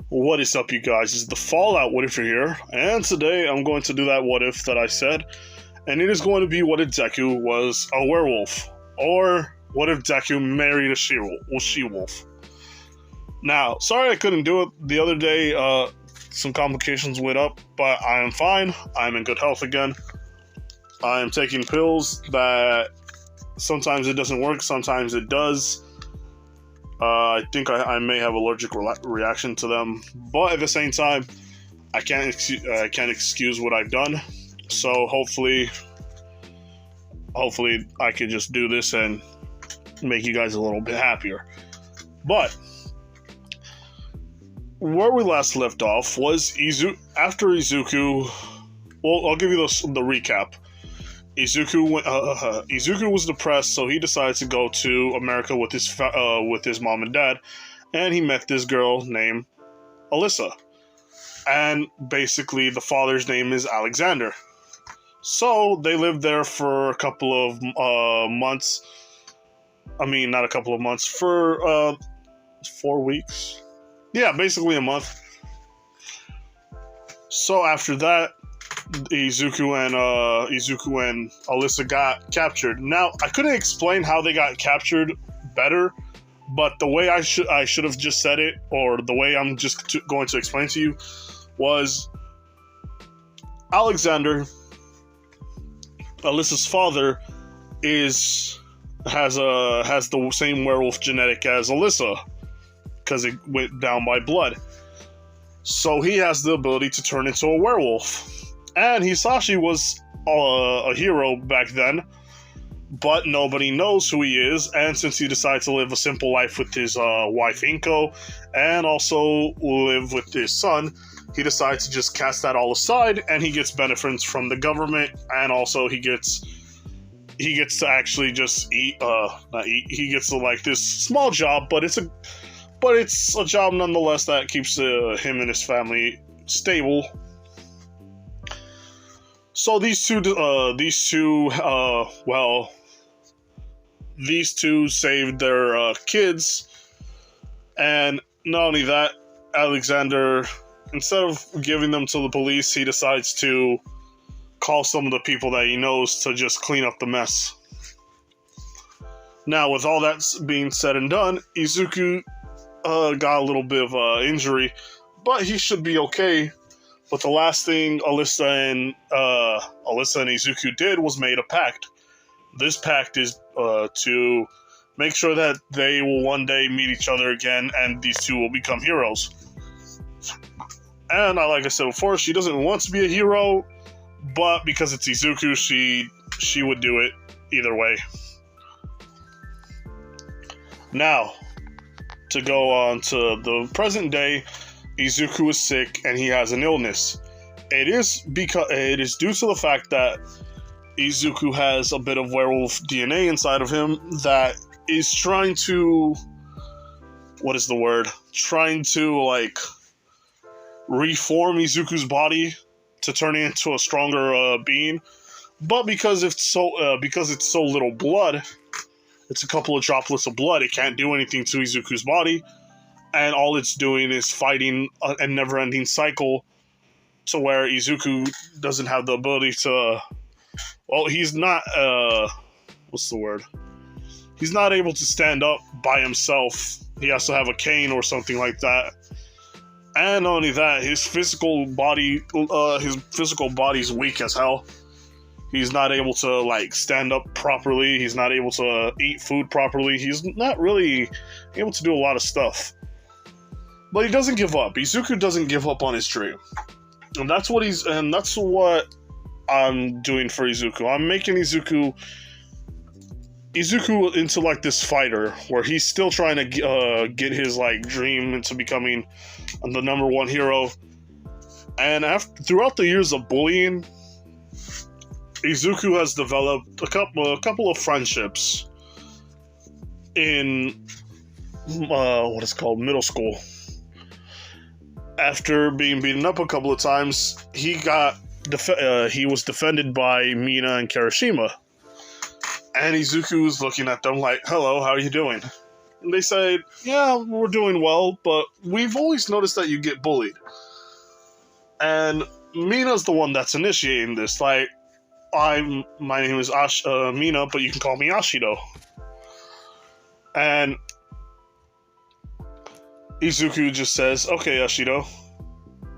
What is up, you guys? It's the Fallout What If here, and today I'm going to do that what if that I said, and it is going to be what if Deku was a werewolf, or what if Deku married a she-wolf. Now, sorry I couldn't do it the other day, some complications went up, but I am fine, I'm in good health again. I am taking pills that sometimes it doesn't work, sometimes it does. I think I may have allergic reaction to them, but at the same time, I can't excuse what I've done. So hopefully I can just do this and make you guys a little bit happier. But where we last left off was after Izuku. Well, I'll give you the recap. Izuku was depressed, so he decided to go to America with his mom and dad, and he met this girl named Alyssa. And basically, the father's name is Alexander. So they lived there for a couple of months. I mean, not a couple of months, for 4 weeks. Yeah, basically a month. So after that, Izuku and Alyssa got captured. Now, I couldn't explain how they got captured better, but the way I should have just said it, or the way I'm just going to explain to you, was Alexander, Alyssa's father, has the same werewolf genetic as Alyssa, because it went down by blood. So he has the ability to turn into a werewolf. And Hisashi was a hero back then, but nobody knows who he is, and since he decided to live a simple life with his wife Inko, and also live with his son, he decided to just cast that all aside, and he gets benefits from the government, and also he gets to actually just he gets to, like, this small job, but it's a job nonetheless that keeps him and his family stable. So these two saved their kids, and not only that, Alexander, instead of giving them to the police, he decides to call some of the people that he knows to just clean up the mess. Now, with all that being said and done, Izuku got a little bit of injury, but he should be okay. But the last thing Alyssa and Izuku did was made a pact. This pact is to make sure that they will one day meet each other again, and these two will become heroes. And like I said before, she doesn't want to be a hero, but because it's Izuku, she would do it either way. Now, to go on to the present day, Izuku is sick and he has an illness. It is due to the fact that Izuku has a bit of werewolf DNA inside of him that is trying to reform Izuku's body to turn it into a stronger being. But because it's so little blood, it's a couple of droplets of blood, it can't do anything to Izuku's body. And all it's doing is fighting a never-ending cycle to where Izuku doesn't have the ability to... Well, he's not... He's not able to stand up by himself. He has to have a cane or something like that. And not only that, his physical body's weak as hell. He's not able to, like, stand up properly. He's not able to eat food properly. He's not really able to do a lot of stuff. But he doesn't give up. Izuku doesn't give up on his dream. And that's what I'm doing for Izuku. I'm making Izuku into, like, this fighter where he's still trying to get his, like, dream into becoming the number one hero. And throughout the years of bullying, Izuku has developed a couple of friendships in middle school. After being beaten up a couple of times, he was defended by Mina and Kirishima. And Izuku was looking at them like, "Hello, how are you doing?" And they said, yeah, we're doing well, but we've always noticed that you get bullied. And Mina's the one that's initiating this. Like, my name is Mina, but you can call me Ashido. And Izuku just says, okay, Ashido.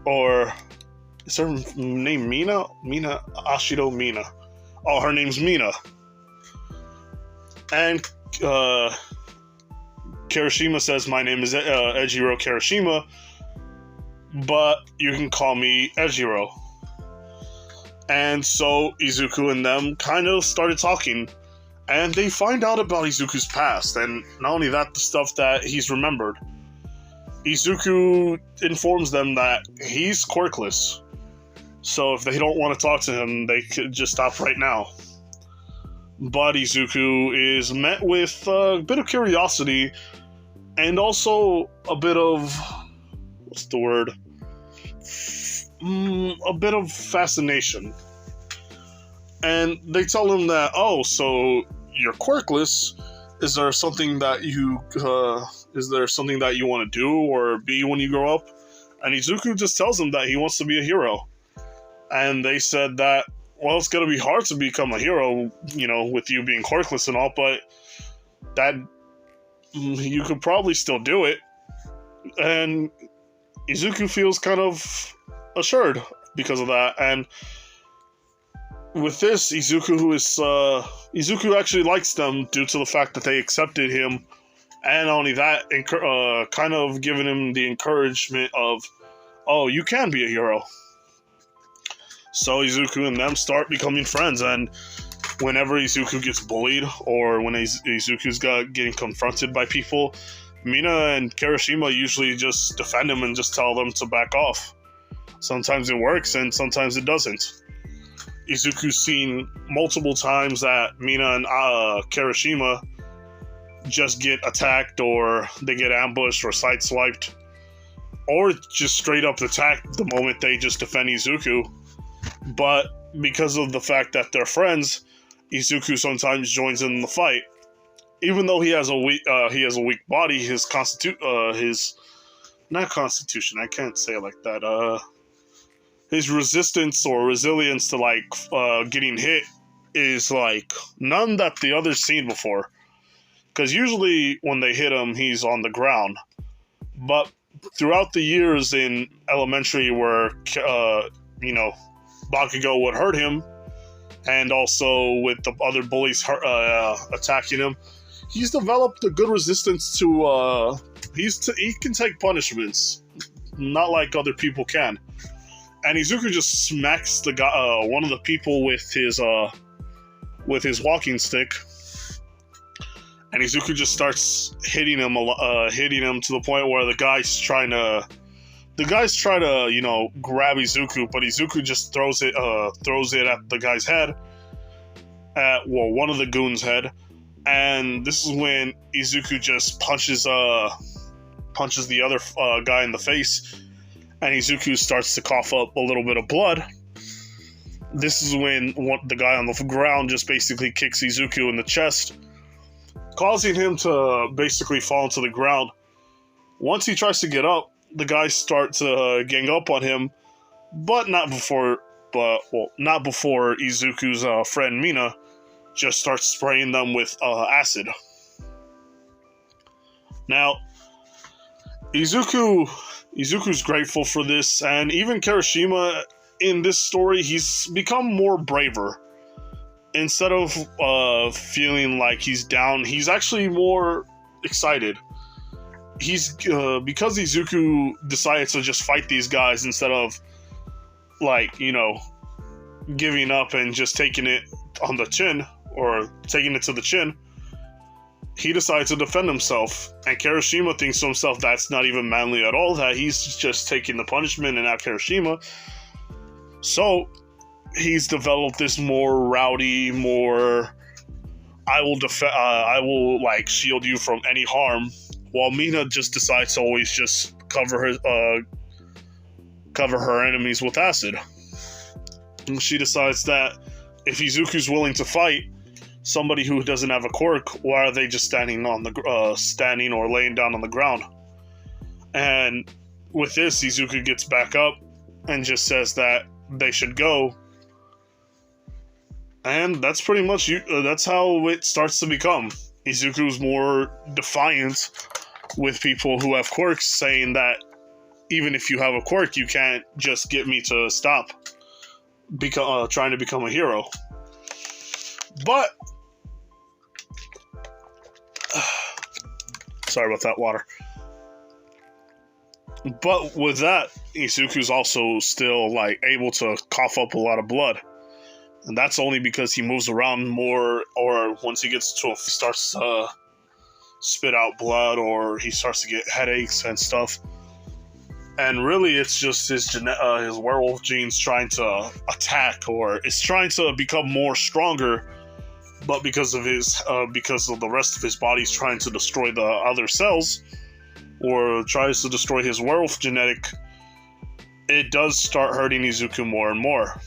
Or, is her name Mina? Ashido Mina. Oh, her name's Mina. And Kirishima says, my name is Ejiro Kirishima, but you can call me Ejiro. And so Izuku and them kind of started talking, and they find out about Izuku's past, and not only that, the stuff that he's remembered. Izuku informs them that he's quirkless, so if they don't want to talk to him, they could just stop right now. But Izuku is met with a bit of curiosity, and also a bit of... what's the word? A bit of fascination. And they tell him that, oh, so you're quirkless. Is there something that you want to do or be when you grow up? And Izuku just tells him that he wants to be a hero. And they said that, well, it's going to be hard to become a hero, with you being quirkless and all, but that you could probably still do it. And Izuku feels kind of assured because of that. And with this, Izuku actually likes them due to the fact that they accepted him, and not only that, kind of giving him the encouragement of, oh, you can be a hero. So Izuku and them start becoming friends, and whenever Izuku gets bullied, or when Izuku's getting confronted by people, Mina and Kirishima usually just defend him and just tell them to back off. Sometimes it works, and sometimes it doesn't. Izuku's seen multiple times that Mina and Kirishima just get attacked, or they get ambushed or sideswiped, or just straight up attacked the moment they just defend Izuku. But because of the fact that they're friends, Izuku sometimes joins in the fight. Even though he has a weak body, his not constitution, I can't say it like that, his resistance or resilience to getting hit is none that the others seen before. Because usually when they hit him, he's on the ground. But throughout the years in elementary where, Bakugo would hurt him, and also with the other bullies attacking him, he's developed a good resistance to, he can take punishments, not like other people can. And Izuku just smacks the guy, one of the people with his walking stick, and Izuku just starts hitting him to the point where the guys try to, grab Izuku, but Izuku just throws it at the guy's head, one of the goons' head, and this is when Izuku just punches the other guy in the face. And Izuku starts to cough up a little bit of blood. This is when the guy on the ground just basically kicks Izuku in the chest, causing him to basically fall into the ground. Once he tries to get up, the guys start to gang up on him, but not before Izuku's friend Mina just starts spraying them with acid. Now, Izuku's grateful for this, and even Kirishima in this story, he's become more braver. Instead of feeling like he's down, he's actually more excited. He's because Izuku decided to just fight these guys instead of giving up and just taking it on the chin, or taking it to the chin. He decides to defend himself, and Kirishima thinks to himself that's not even manly at all, that he's just taking the punishment and not Kirishima. So he's developed this more rowdy, I will shield you from any harm, while Mina just decides to always just cover her enemies with acid. And she decides that if Izuku's willing to fight, somebody who doesn't have a quirk, why are they just standing or laying down on the ground? And with this, Izuku gets back up and just says that they should go. And that's pretty much that's how it starts to become. Izuku's more defiant with people who have quirks, saying that even if you have a quirk, you can't just get me to stop trying to become a hero. But sorry about that, water. But with that, Izuku's also still able to cough up a lot of blood. And that's only because he moves around more, or once he gets to he starts to spit out blood, or he starts to get headaches and stuff. And really, it's just his werewolf genes trying to attack, or it's trying to become more stronger. But because of the rest of his body's trying to destroy the other cells, or tries to destroy his werewolf genetic, it does start hurting Izuku more and more.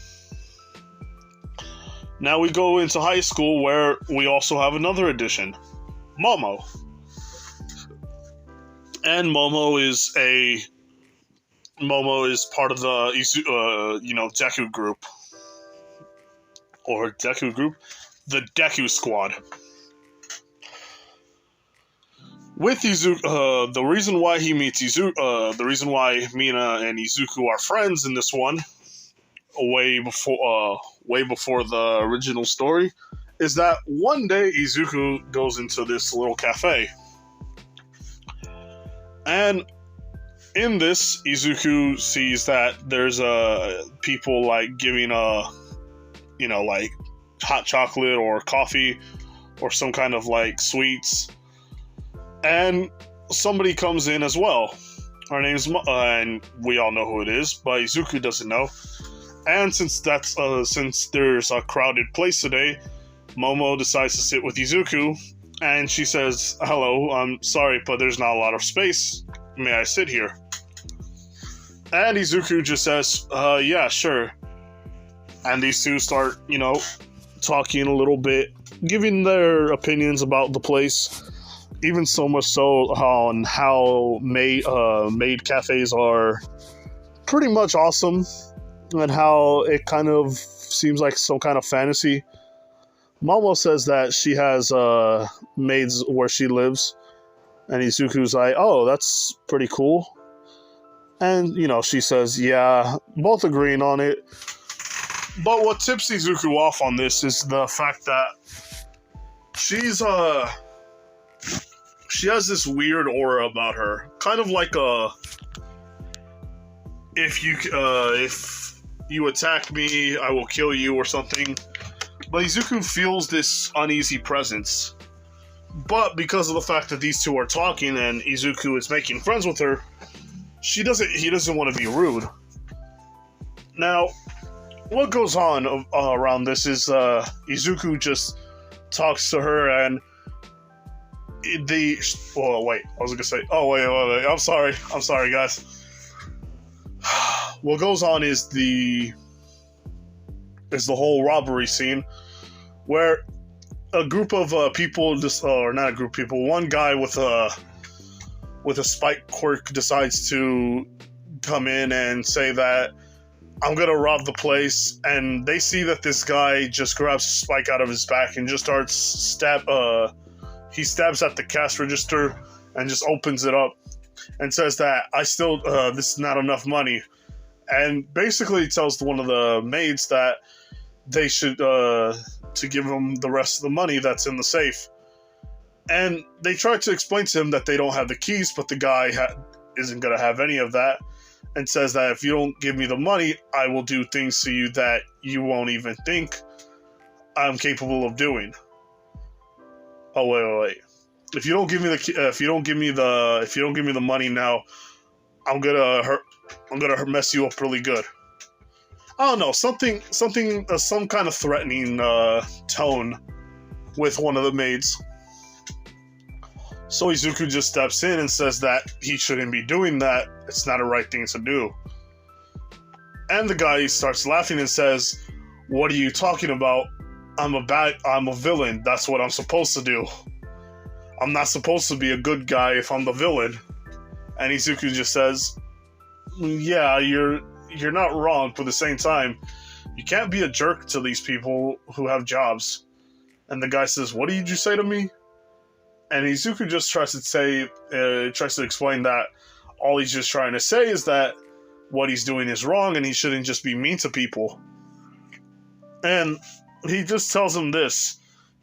Now we go into high school, where we also have another addition, Momo. And Momo is part of the deku group, the Deku Squad. With Izuku, the reason why he meets Izuku, the reason why Mina and Izuku are friends in this one, way before the original story, is that one day Izuku goes into this little cafe, and in this, Izuku sees that there's people giving hot chocolate or coffee or some kind of sweets, and somebody comes in as well. Her name's and we all know who it is, but Izuku doesn't know. And since there's a crowded place today, Momo decides to sit with Izuku, and she says, "Hello, I'm sorry, but there's not a lot of space. May I sit here?" And Izuku just says, "Yeah, sure." And these two start, talking a little bit, giving their opinions about the place. Even so much so on how maid cafes are pretty much awesome, and how it kind of seems like some kind of fantasy. Momo says that she has maids where she lives, and Izuku's like, "Oh, that's pretty cool." And, she says, yeah, both agreeing on it. But what tips Izuku off on this is the fact that she has this weird aura about her. Kind of like if you attack me, I will kill you or something. But Izuku feels this uneasy presence. But because of the fact that these two are talking and Izuku is making friends with her, he doesn't want to be rude. Now, what goes on around this is Izuku just talks to her, and I'm sorry guys. What goes on is the whole robbery scene, where a group of people, one guy with a spike quirk decides to come in and say that, "I'm gonna rob the place," and they see that this guy just grabs a spike out of his back and just starts he stabs at the cash register and just opens it up and says that, this is not enough money, and basically tells one of the maids that they should to give him the rest of the money that's in the safe. And they try to explain to him that they don't have the keys, but the guy isn't going to have any of that, and says that if you don't give me the money, I will do things to you that you won't even think I'm capable of doing. Oh, wait. If you don't give me the money now, I'm gonna mess you up really good. I don't know, some kind of threatening tone with one of the maids. So Izuku just steps in and says that he shouldn't be doing that. It's not a right thing to do. And the guy starts laughing and says, "What are you talking about? I'm a villain. That's what I'm supposed to do. I'm not supposed to be a good guy if I'm the villain. And Izuku just says, yeah, you're not wrong, but at the same time, you can't be a jerk to these people who have jobs. And the guy says, what did you say to me? And Izuku just tries to explain that all he's just trying to say is that what he's doing is wrong and he shouldn't just be mean to people. And he just tells him this: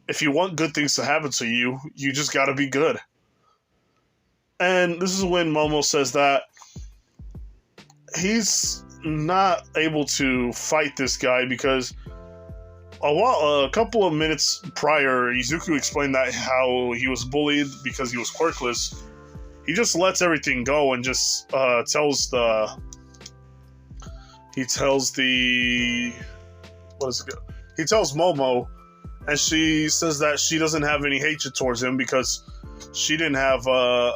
if you want good things to happen to you, you just gotta be good. And this is when Momo says that he's not able to fight this guy because a couple of minutes prior, Izuku explained that how he was bullied because he was quirkless. He just lets everything go and just tells Momo, and she says that she doesn't have any hatred towards him because she didn't have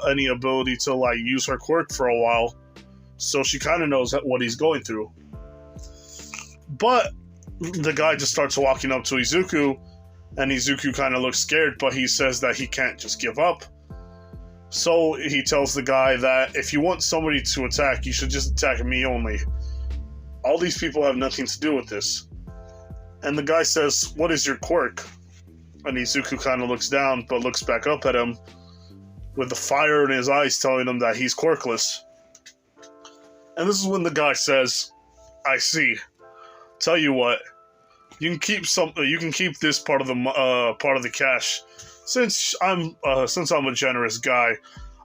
any ability to like use her quirk for a while, so she kind of knows what he's going through. But the guy just starts walking up to Izuku, and Izuku kind of looks scared, but he says that he can't just give up. So he tells the guy that if you want somebody to attack, you should just attack me only. All these people have nothing to do with this. And the guy says, what is your quirk? And Izuku kind of looks down, but looks back up at him with the fire in his eyes telling him that he's quirkless. And this is when the guy says, I see. Tell you what, you can keep this part of the cash. Since I'm a generous guy,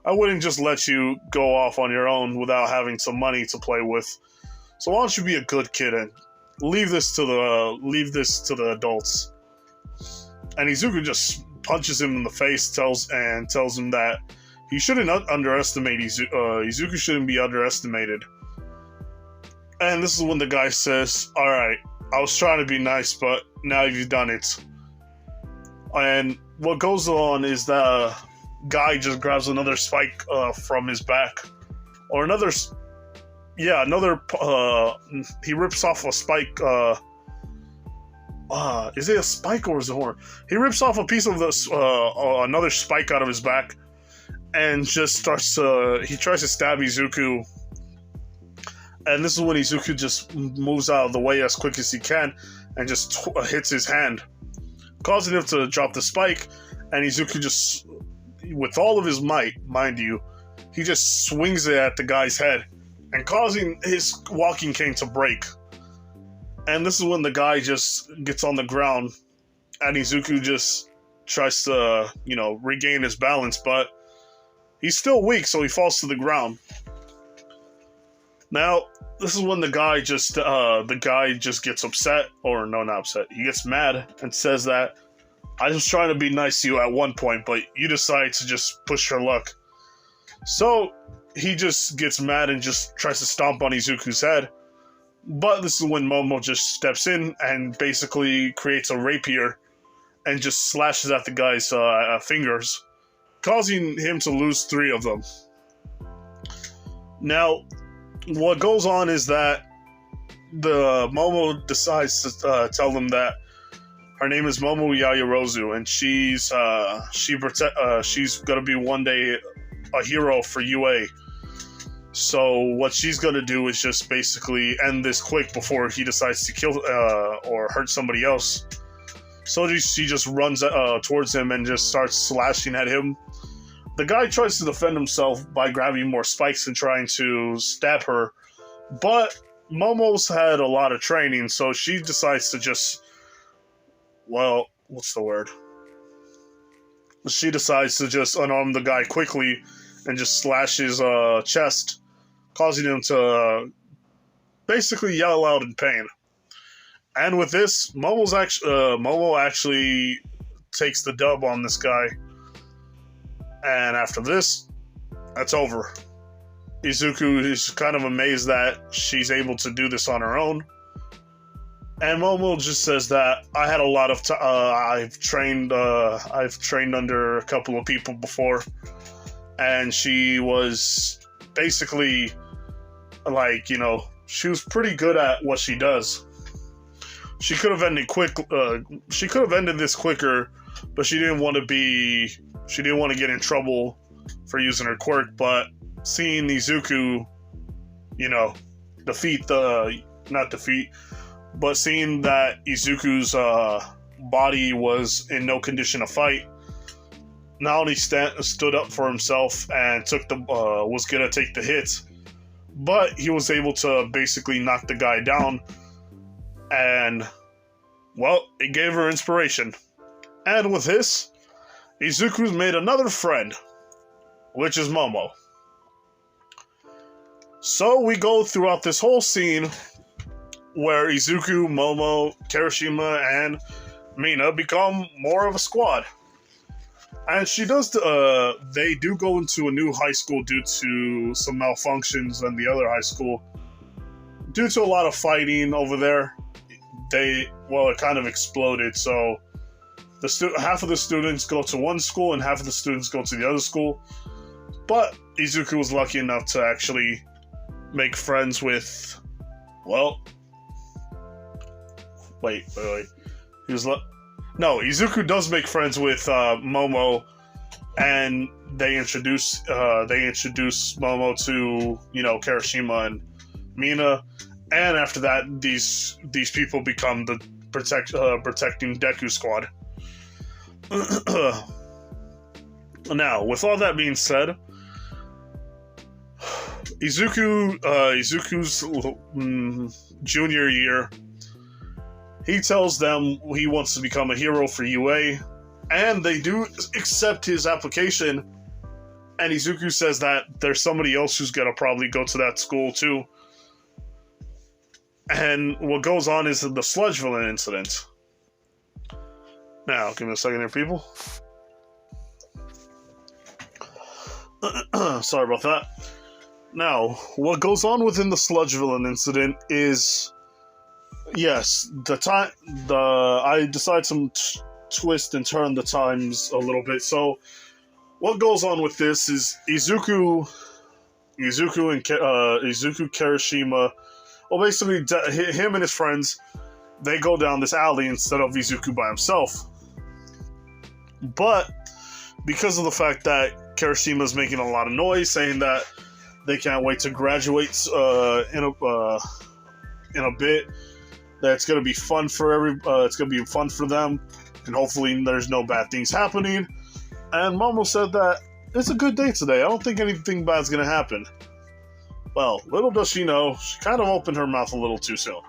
I wouldn't just let you go off on your own without having some money to play with. So why don't you be a good kid and leave this to the adults? And Izuku just punches him in the face, tells him that he shouldn't underestimate Izuku shouldn't be underestimated. And this is when the guy says, all right, I was trying to be nice, but now you've done it. And what goes on is the guy just grabs another spike from his back. Or he rips off a spike. Is it a spike or is it a horn? He rips off a piece of this, another spike out of his back. And just he tries to stab Izuku. And this is when Izuku just moves out of the way as quick as he can and just hits his hand, causing him to drop the spike. And Izuku just, with all of his might, mind you, he just swings it at the guy's head and causing his walking cane to break. And this is when the guy just gets on the ground and Izuku just tries to, regain his balance, but he's still weak, so he falls to the ground. Now, this is when the guy just gets upset, or no, not upset. He gets mad and says that I was trying to be nice to you at one point, but you decided to just push your luck. So he just gets mad and just tries to stomp on Izuku's head. But this is when Momo just steps in and basically creates a rapier and just slashes at the guy's fingers, causing him to lose 3 of them. Now, what goes on is that the Momo decides to tell them that her name is Momo Yaoyorozu, and she's gonna be one day a hero for UA. So what she's gonna do is just basically end this quick before he decides to kill or hurt somebody else. So she just runs towards him and just starts slashing at him. The guy tries to defend himself by grabbing more spikes and trying to stab her, but Momo's had a lot of training, so she decides to just, She decides to just unarm the guy quickly and just slash his chest, causing him to basically yell out in pain. And with this, Momo actually takes the dub on this guy. And after this, that's over. Izuku is kind of amazed that she's able to do this on her own. And Momo just says that I had a lot of I've trained under a couple of people before, and she was basically she was pretty good at what she does. she could have ended she could have ended this quicker, but she didn't want to get in trouble for using her quirk. But seeing Izuku, but seeing that Izuku's body was in no condition to fight, not only stood up for himself and was gonna take the hits, but he was able to basically knock the guy down, and well, it gave her inspiration. And with this, Izuku's made another friend, which is Momo. So we go throughout this whole scene where Izuku, Momo, Kirishima, and Mina become more of a squad. And they do go into a new high school due to some malfunctions in the other high school. Due to a lot of fighting over there, it kind of exploded, so half of the students go to one school and half of the students go to the other school. But Izuku was lucky enough to actually make friends with, Izuku does make friends with Momo, and they introduce Momo to, Kirishima and Mina, and after that, these people become the protecting Deku squad. Now, with all that being said, Izuku's junior year, he tells them he wants to become a hero for UA, and they do accept his application, and Izuku says that there's somebody else who's gonna probably go to that school too. And what goes on is the sludge villain incident. Now, give me a second here, people. Sorry about that. Now, what goes on within the sludge villain incident is, yes, I decide to twist and turn the times a little bit. So, what goes on with this is Izuku, Kirishima, basically him and his friends, they go down this alley instead of Izuku by himself. But because of the fact that Kirishima's making a lot of noise, saying that they can't wait to graduate in a bit, that it's gonna be fun for it's gonna be fun for them, and hopefully there's no bad things happening. And Momo said that it's a good day today. I don't think anything bad's gonna happen. Well, little does she know, she kind of opened her mouth a little too soon.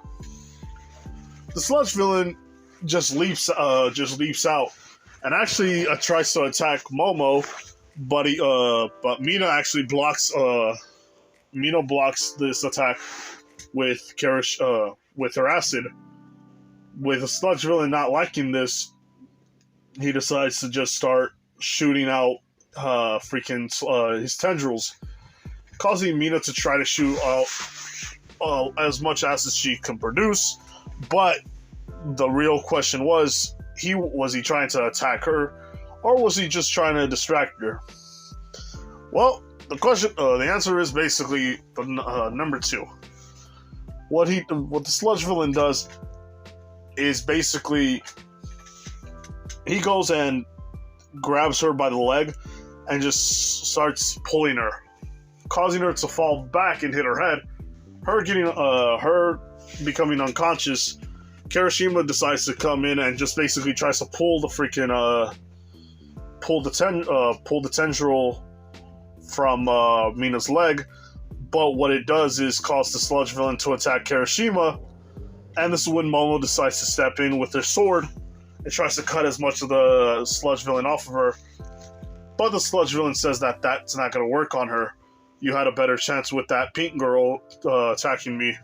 The sludge villain just leaps out and actually tries to attack Momo, but Mina actually blocks this attack with her acid. With the sludge villain not liking this, he decides to just start shooting out his tendrils, causing Mina to try to shoot out as much acid as she can produce. But the real question was he trying to attack her, or was he just trying to distract her? Well, the answer is basically number two. What the sludge villain does is basically he goes and grabs her by the leg and just starts pulling her, causing her to fall back and hit her head. Her becoming unconscious. Kirishima decides to come in and just basically tries to pull the tendril from Mina's leg, but what it does is cause the sludge villain to attack Kirishima, and this is when Momo decides to step in with her sword and tries to cut as much of the sludge villain off of her. But the sludge villain says that that's not going to work on her. You had a better chance with that pink girl attacking me.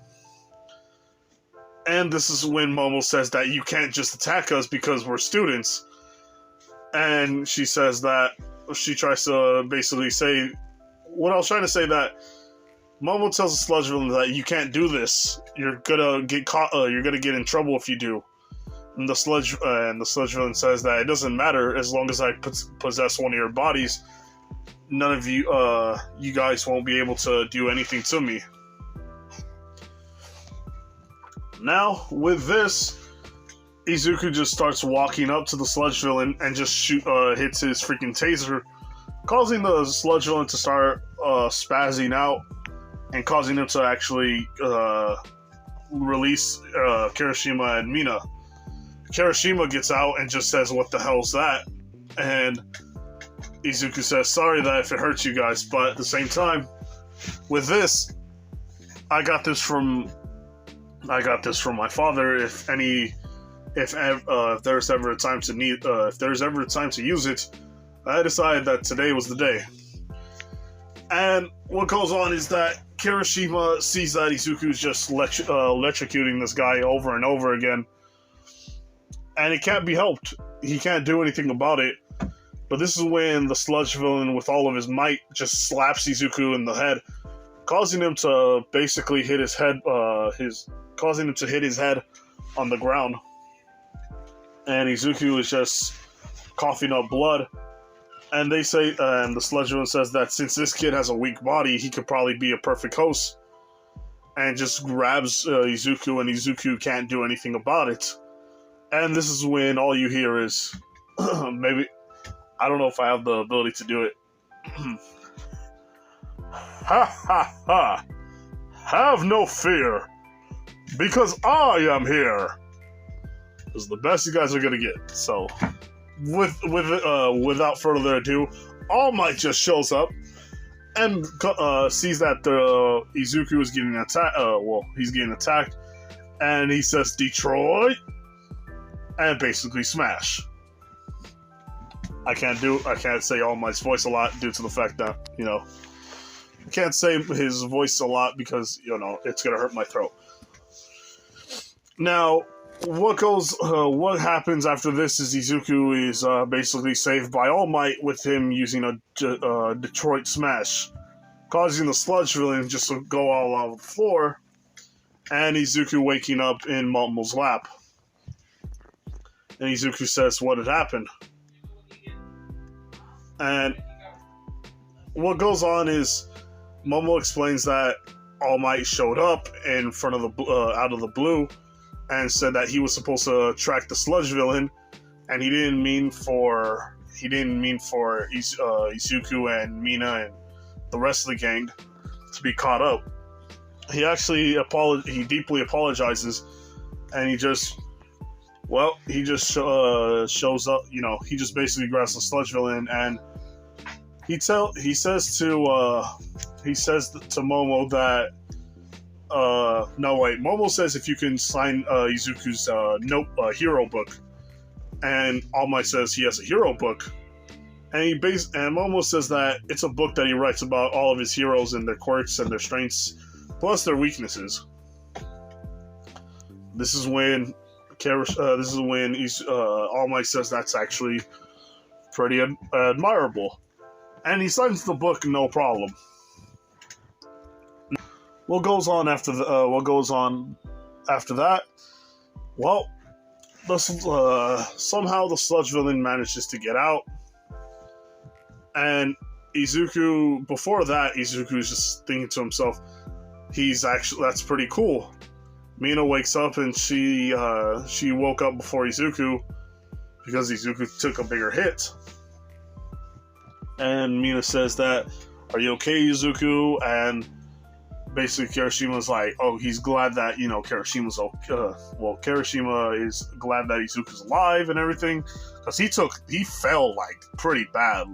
And this is when Momo says that you can't just attack us because we're students. And she says that, she tries to basically say, what I was trying to say, that Momo tells the sludge villain that you can't do this. You're gonna get caught, you're gonna get in trouble if you do. And the sludge villain says that it doesn't matter as long as I possess one of your bodies. None of you, you guys won't be able to do anything to me. Now, with this, Izuku just starts walking up to the sludge villain and just hits his freaking taser, causing the sludge villain to start spazzing out and causing him to actually release Kirishima and Mina. Kirishima gets out and just says, "What the hell's that?" And Izuku says, "Sorry that if it hurts you guys, but at the same time, with this, I got this from my father. If there's ever a time to use it, I decided that today was the day." And what goes on is that Kirishima sees that Izuku's just electrocuting this guy over and over again, and it can't be helped. He can't do anything about it. But this is when the sludge villain, with all of his might, just slaps Izuku in the head, causing him to basically hit his head, causing him to hit his head on the ground. And Izuku is just coughing up blood. And they say, and the sludge villain says that since this kid has a weak body, he could probably be a perfect host. And just grabs Izuku, and Izuku can't do anything about it. And this is when all you hear is, maybe, I don't know if I have the ability to do it. Ha ha ha! Have no fear, because I am here. This is the best you guys are gonna get. So, without further ado, All Might just shows up and sees that Izuku is getting attacked. He's getting attacked, and he says "Detroit," and basically smash. I can't say All Might's voice a lot due to the fact that, I can't say his voice a lot because, it's gonna hurt my throat. Now, what happens after this is Izuku is basically saved by All Might with him using a Detroit smash, causing the sludge villain just to go all over the floor, and Izuku waking up in Momo's lap. And Izuku says, "What had happened?" And what goes on is Momo explains that All Might showed up in front of out of the blue and said that he was supposed to track the sludge villain, and he didn't mean for Izuku and Mina and the rest of the gang to be caught up. He actually deeply apologizes, and he just shows up. He just basically grabs the sludge villain, and he says to Momo that Momo says if you can sign Izuku's hero book, and All Might says he has a hero book, and Momo says that it's a book that he writes about all of his heroes and their quirks and their strengths plus their weaknesses. This is when All Might says that's actually pretty admirable, and he signs the book, no problem. What goes on after that? Well, somehow the sludge villain manages to get out, and Izuku. Before that, Izuku's just thinking to himself, that's pretty cool. Mina wakes up and she woke up before Izuku because Izuku took a bigger hit. And Mina says that, "Are you okay, Izuku?" And basically Kirishima's like, "Oh, he's glad that, Kirishima's okay." Kirishima is glad that Izuku's alive and everything, because he fell like pretty bad.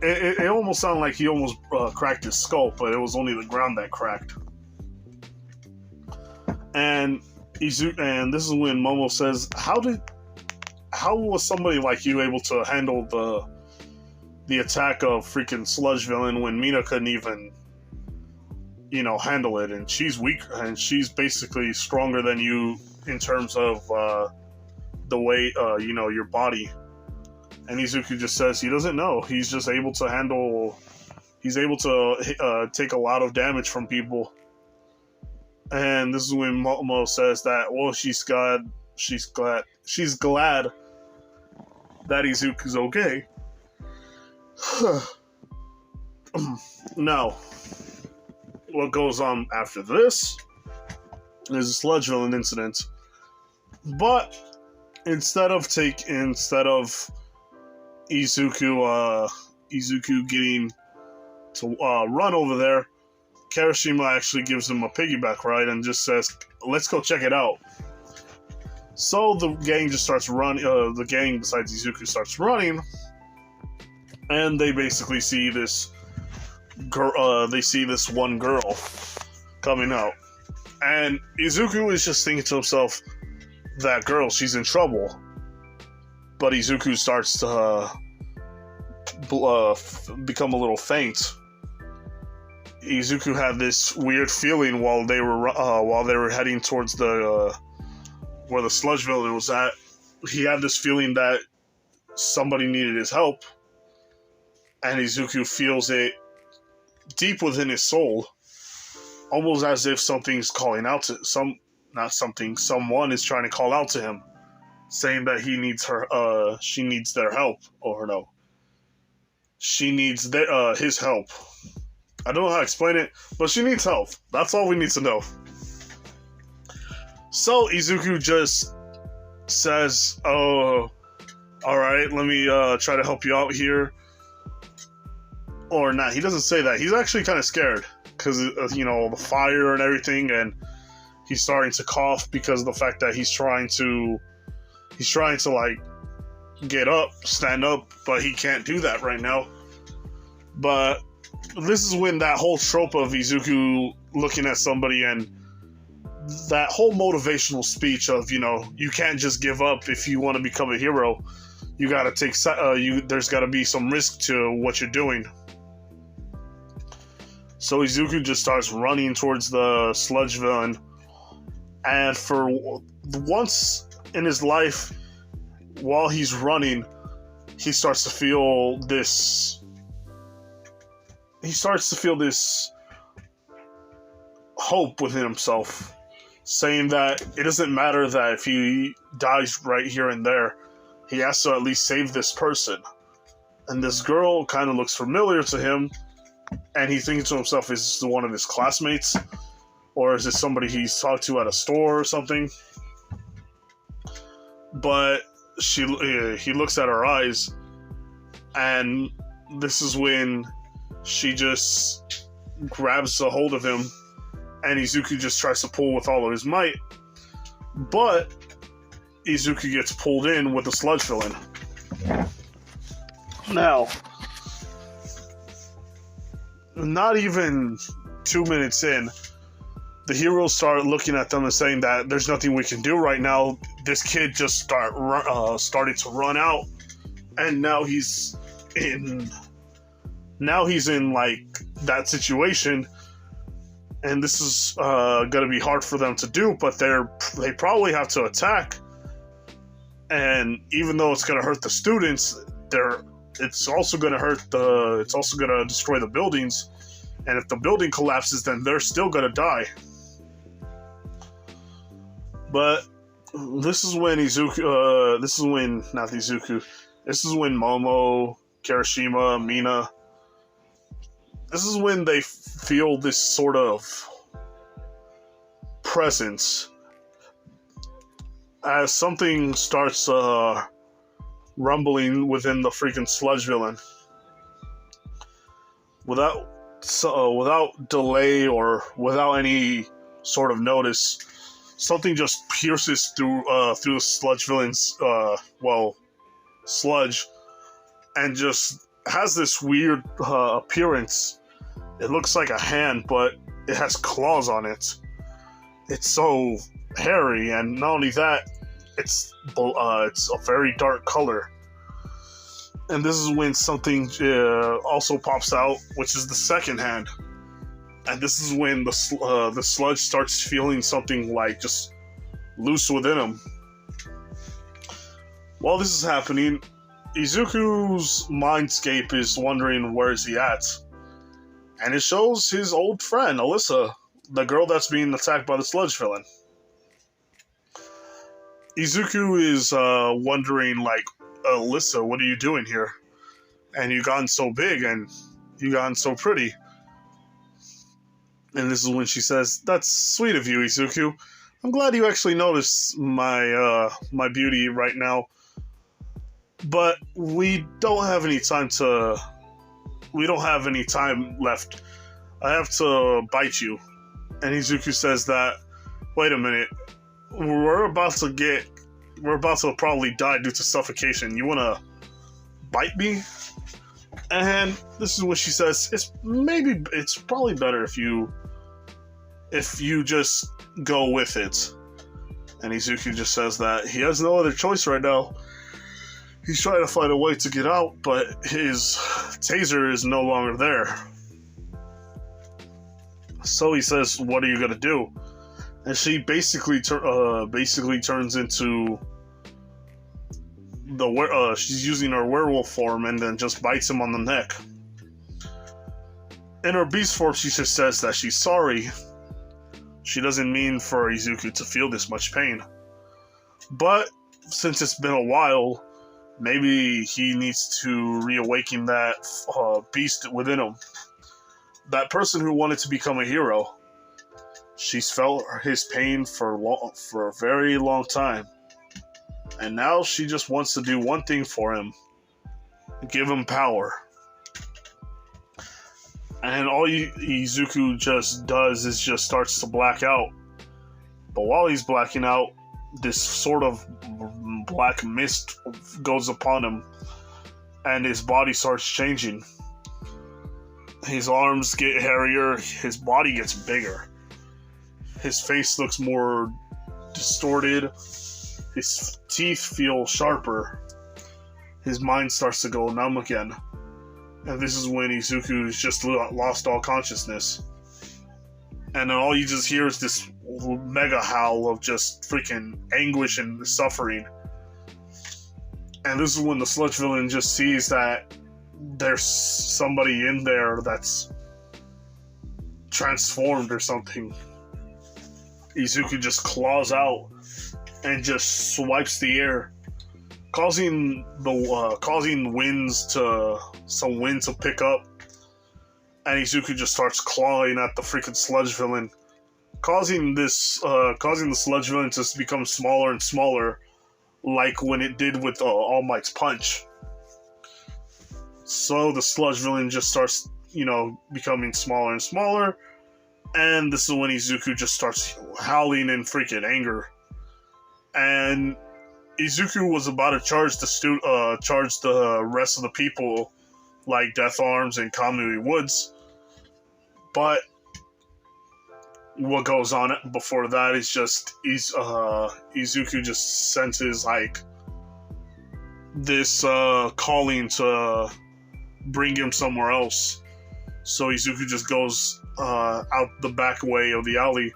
It almost sounded like he almost cracked his skull, but it was only the ground that cracked. And this is when Momo says, "How was somebody like you able to handle the attack of freaking sludge villain when Mina couldn't even, handle it, and she's weak, and she's basically stronger than you in terms of the way, your body?" And Izuku just says he doesn't know. He's just able to take a lot of damage from people. And this is when Momo says that, well, she's glad that Izuku's okay. Now, what goes on after this is a sludge villain incident. But instead of Izuku getting to run over there, Kirishima actually gives him a piggyback ride and just says, "Let's go check it out." So the gang just starts running. The gang, besides Izuku, starts running, and they basically see this girl. They see this one girl coming out, and Izuku is just thinking to himself, "That girl, she's in trouble." But Izuku starts to become a little faint. Izuku had this weird feeling while they were heading towards the where the sludge villain was at. He had this feeling that somebody needed his help, and Izuku feels it deep within his soul, almost as if something's calling out to someone is trying to call out to him, saying that he needs she needs their help, or no, she needs his help. I don't know how to explain it, but she needs help. That's all we need to know. So Izuku just says, "Oh, alright, let me try to help you out here." Or not, he doesn't say that. He's actually kind of scared because, the fire and everything, and he's starting to cough because of the fact that he's trying to like get up, stand up, but he can't do that right now. But this is when that whole trope of Izuku looking at somebody and that whole motivational speech of, you can't just give up if you want to become a hero. You gotta take, there's gotta be some risk to what you're doing. So Izuku just starts running towards the sludge villain, and for once in his life, while he's running, he starts to feel this hope within himself, saying that it doesn't matter that if he dies right here and there, he has to at least save this person. And this girl kind of looks familiar to him, and he thinks to himself, is this one of his classmates? Or is this somebody he's talked to at a store or something? But he looks at her eyes, and this is when she just grabs a hold of him, and Izuku just tries to pull with all of his might. But Izuku gets pulled in with the sludge villain. Now, not even 2 minutes in, the heroes start looking at them and saying that there's nothing we can do right now. This kid just started to run out, and now he's in like that situation, and this is gonna be hard for them to do. But they probably have to attack, and even though it's gonna hurt the students, it's also gonna destroy the buildings, and if the building collapses, then they're still gonna die. But this is when Momo, Kirishima, Mina, this is when they feel this sort of presence as something starts rumbling within the freaking sludge villain. Without delay or without any sort of notice, something just pierces through the sludge villain's sludge, and just has this weird appearance. It looks like a hand, but it has claws on it. It's so hairy, and not only that, it's a very dark color. And this is when something also pops out, which is the second hand. And this is when the sludge starts feeling something like just loose within him. While this is happening, Izuku's mindscape is wondering where is he at. And it shows his old friend, Alyssa, the girl that's being attacked by the sludge villain. Izuku is wondering, like, Alyssa, what are you doing here? And you've gotten so big, and you've gotten so pretty. And this is when she says, "That's sweet of you, Izuku, I'm glad you actually noticed my beauty right now, but we don't have any time to. We don't have any time left. I have to bite you. And Izuku says that. Wait a minute. We're about to probably die due to suffocation. You wanna bite me? And this is what she says. It's probably better if you just go with it. And Izuku just says that he has no other choice right now. He's trying to find a way to get out, but his taser is no longer there. So he says, "What are you gonna do?" And she basically turns into she's using her werewolf form and then just bites him on the neck. In her beast form, she just says that she's sorry. She doesn't mean for Izuku to feel this much pain. But since it's been a while, maybe he needs to reawaken that beast within him. That person who wanted to become a hero. She's felt his pain for a very long time. And now she just wants to do one thing for him. Give him power. And all Izuku just does is just starts to black out. But while he's blacking out, this sort of black mist goes upon him. And his body starts changing. His arms get hairier, his body gets bigger. His face looks more distorted. His teeth feel sharper. His mind starts to go numb again. And this is when Izuku's just lost all consciousness. And then all you just hear is this mega howl of just freaking anguish and suffering. And this is when the sludge villain just sees that there's somebody in there that's transformed or something. Izuku just claws out and just swipes the air, causing some wind to pick up, and Izuku just starts clawing at the freaking sludge villain, causing the sludge villain to become smaller and smaller, like when it did with All Might's punch. So the sludge villain just starts, becoming smaller and smaller. And this is when Izuku just starts howling in freaking anger. And Izuku was about to charge the rest of the people, like Death Arms and Kamui Woods. But what goes on before that is just Izuku just senses this calling to bring him somewhere else. So Izuku just goes out the back way of the alley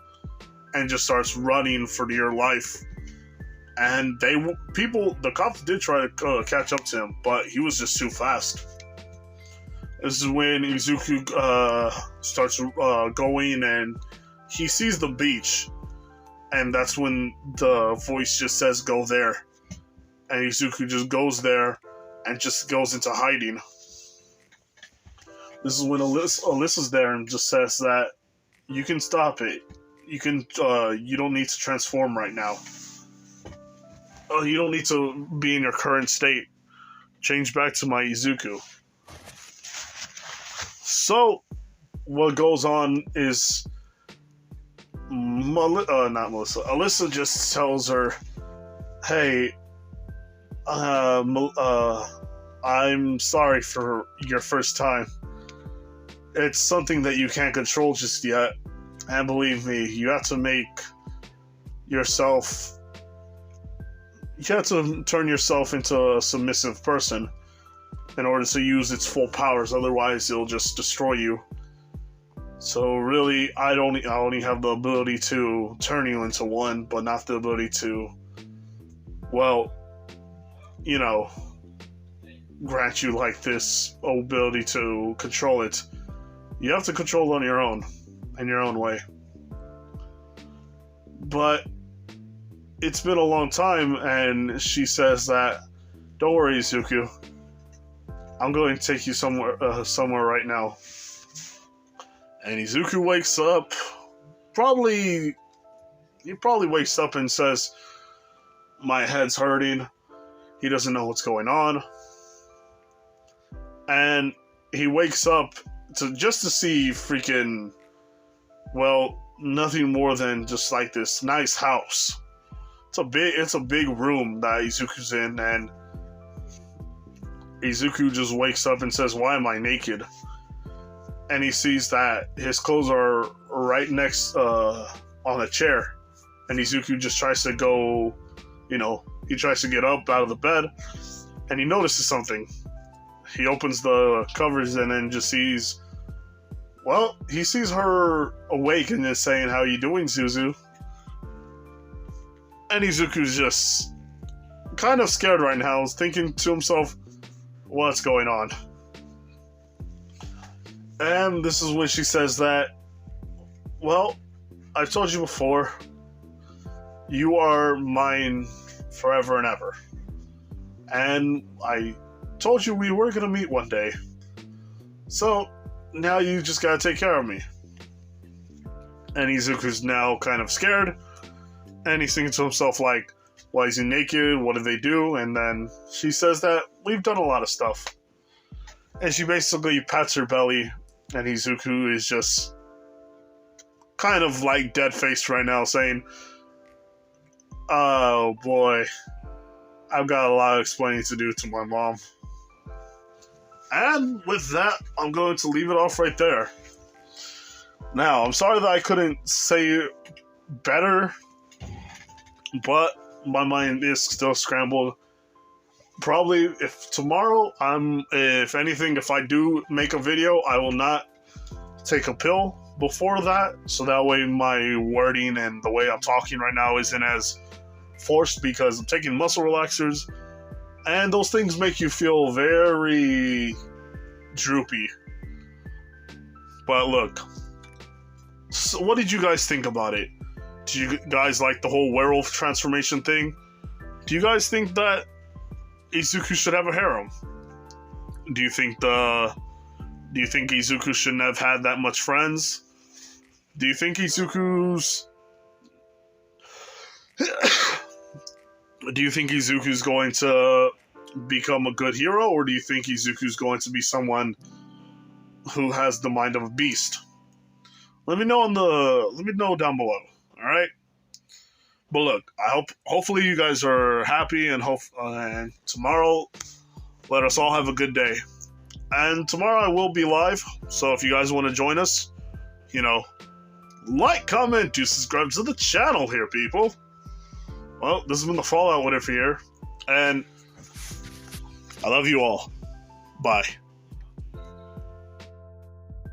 and just starts running for dear life. And the cops did try to catch up to him, but he was just too fast. This is when Izuku starts going, and he sees the beach, and that's when the voice just says, "Go there." And Izuku just goes there and just goes into hiding. This is when Alyssa's there and just says that you can stop it. You don't need to transform right now. You don't need to be in your current state. Change back to my Izuku. So, what goes on is not Melissa. Alyssa just tells her, "Hey, I'm sorry for your first time. It's something that you can't control just yet. And believe me, you have to turn yourself into a submissive person in order to use its full powers. Otherwise, it'll just destroy you. So really, I only have the ability to turn you into one, but not the ability to, grant you this ability to control it. You have to control it on your own, in your own way. But it's been a long time," and she says that, "Don't worry, Izuku. I'm going to take you somewhere right now." And Izuku wakes up, probably he probably wakes up and says, my head's hurting. He doesn't know what's going on. And he wakes up to see freaking, well, nothing more than just like this nice house. It's a big room that Izuku's in, and Izuku just wakes up and says, why am I naked? And he sees that his clothes are right next on a chair. And Izuku just tries to go, he tries to get up out of the bed, and he notices something. He opens the covers and then just sees, well, he sees her awake and is saying, how you doing, Zuzu? And Izuku's just kind of scared right now, thinking to himself, what's going on? And this is when she says that, well, I've told you before, you are mine forever and ever. And I told you we were going to meet one day. So, now you just gotta take care of me. And Izuku's now kind of scared. And he's thinking to himself, like, why is he naked? What did they do? And then she says that we've done a lot of stuff. And she basically pats her belly. And Izuku is just kind of like dead-faced right now, saying, oh boy, I've got a lot of explaining to do to my mom. And with that, I'm going to leave it off right there. Now, I'm sorry that I couldn't say it better, but my mind is still scrambled. Probably, if tomorrow, if I do make a video, I will not take a pill before that, so that way my wording and the way I'm talking right now isn't as forced, because I'm taking muscle relaxers, and those things make you feel very droopy. But look, so what did you guys think about it? Do you guys like the whole werewolf transformation thing? Do you guys think that Izuku should have a harem? Do you think Izuku shouldn't have had that much friends? Do you think Izuku's going to become a good hero, or do you think Izuku's going to be someone who has the mind of a beast? Let me know down below. All right. But look, hopefully you guys are happy, and tomorrow, let us all have a good day. And tomorrow I will be live, so if you guys want to join us, like, comment, do subscribe to the channel here, people. Well, this has been the Fallout Whatever here, and I love you all. Bye.